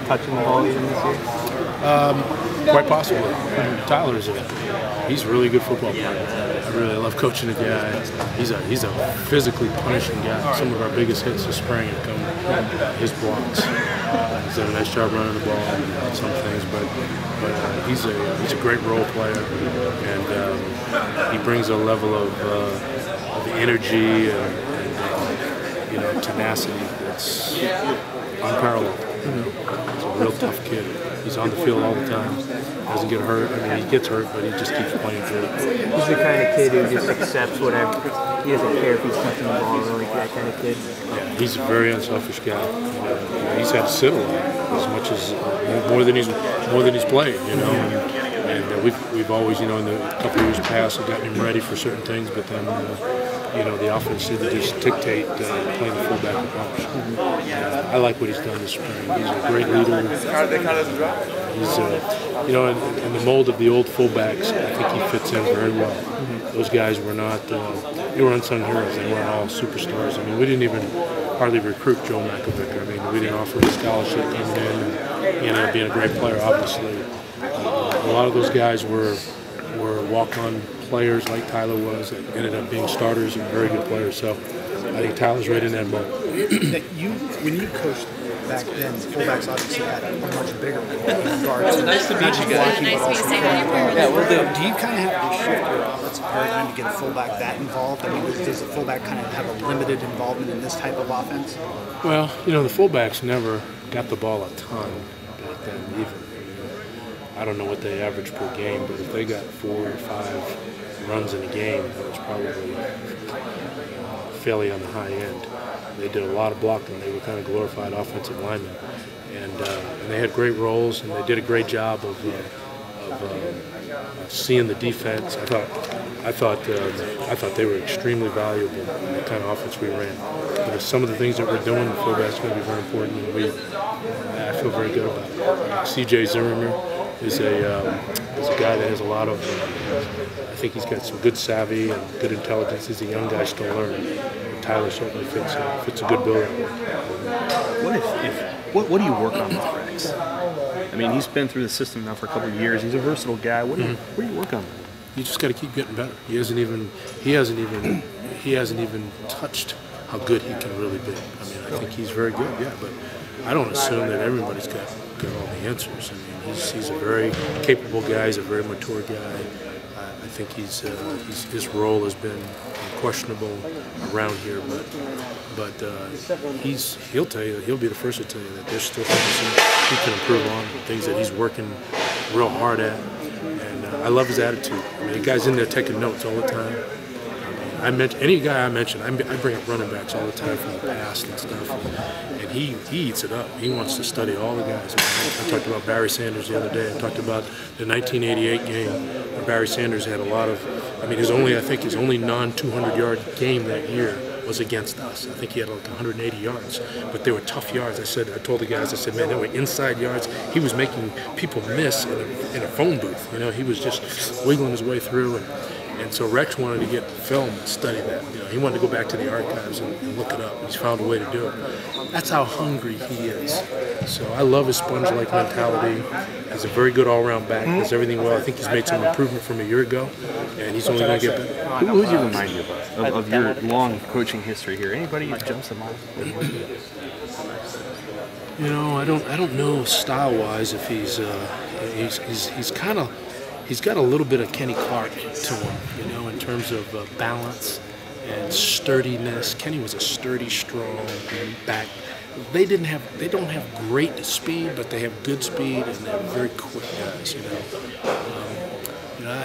touching the ball even this year? Quite possibly. Tyler's he's a really good football player. I really love coaching the guy. He's a physically punishing guy. Some of our biggest hits this spring have come his blocks. He's done a nice job running the ball and some things, but he's a great role player, and he brings a level of energy and tenacity that's unparalleled. He's a real tough kid. He's on the field all the time. Doesn't get hurt. I mean, he gets hurt, but he just keeps playing through it. He's the kind of kid who just accepts whatever. He doesn't care if he's touching the ball or like that kind of kid. Yeah, he's a very unselfish guy. He's had to sit a lot, as much as more than he's played. And we've always, in the couple of years past, have gotten him ready for certain things, but then the offense seemed to just dictate playing the fullback approach. I like what he's done this spring. He's a great leader. He's in the mold of the old fullbacks. I think he fits in very well. Those guys were not they were unsung heroes. They weren't all superstars. I mean, we didn't even hardly recruit Joe Makovic. I mean, we didn't offer him a scholarship coming in, and he ended up being a great player, obviously. A lot of those guys were walk-on players like Tyler was that ended up being starters and very good players. So I think Tyler's right in that mold. When you coached back then, fullbacks obviously had a much bigger guards. Nice to meet you guys. Nice to meet you. Yeah, we'll do. Do you kind of have to shift your offensive paradigm to get a fullback that involved? I mean, does the fullback kind of have a limited involvement in this type of offense? Well, the fullbacks never got the ball a ton back then either. I don't know what they average per game, but if they got 4 or 5 runs in a game, that was probably fairly on the high end. They did a lot of blocking. They were kind of glorified offensive linemen, and they had great roles, and they did a great job of seeing the defense. I thought they were extremely valuable in the kind of offense we ran. But some of the things that we're doing, the fullback's going to be very important, and I feel very good about it. C.J. Zimmerman is a guy that has a lot of. I think he's got some good savvy and good intelligence. He's a young guy still learning. Tyler certainly fits a good bill. What do you work on with Rex? I mean, he's been through the system now for a couple of years. He's a versatile guy. What do you work on? You just got to keep getting better. He hasn't even touched how good he can really be. I mean, I think he's very good. Yeah, but I don't assume that everybody's got all the answers. I mean, he's a very capable guy. He's a very mature guy. I think his role has been questionable around here, but he'll tell you, he'll be the first to tell you that there's still things he can improve on, things that he's working real hard at, and I love his attitude. I mean, the guy's in there taking notes all the time. Any guy I mention, I bring up running backs all the time from the past and stuff, and he eats it up. He wants to study all the guys. I talked about Barry Sanders the other day. I talked about the 1988 game where Barry Sanders had a lot of. I mean, his only non-200-yard game that year was against us. I think he had like 180 yards, but they were tough yards. I told the guys, I said, man, they were inside yards. He was making people miss in a phone booth. He was just wiggling his way through, and so Rex wanted to get film and study that. He wanted to go back to the archives and look it up, and he's found a way to do it. That's how hungry he is. So I love his sponge-like mentality. He's a very good all-around back. Does everything well. I think he's made some improvement from a year ago, and he's only going to get better. Who would you remind you of your long coaching history here? Anybody that jumps to mind? I don't know style-wise if he's kind of. He's got a little bit of Kenny Clark to him, in terms of balance and sturdiness. Kenny was a sturdy, strong back. They don't have great speed, but they have good speed and they're very quick guys.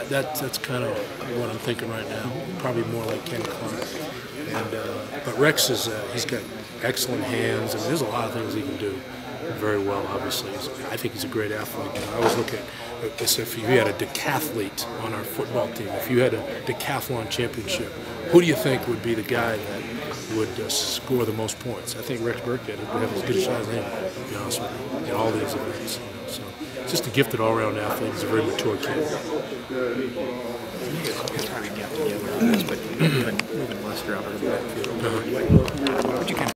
That's kind of what I'm thinking right now. Probably more like Kenny Clark. But Rex he's got excellent hands. I mean, there's a lot of things he can do very well. Obviously, I think he's a great athlete. I always look at if you had a decathlete on our football team, if you had a decathlon championship, who do you think would be the guy that would score the most points? I think Rex Burkhead would have as good a shot as him, to be honest with you, in all these events. So, just a gifted all-around athlete. He's a very mature kid. You guys are trying to get together on this, but moving Lester out of the backfield.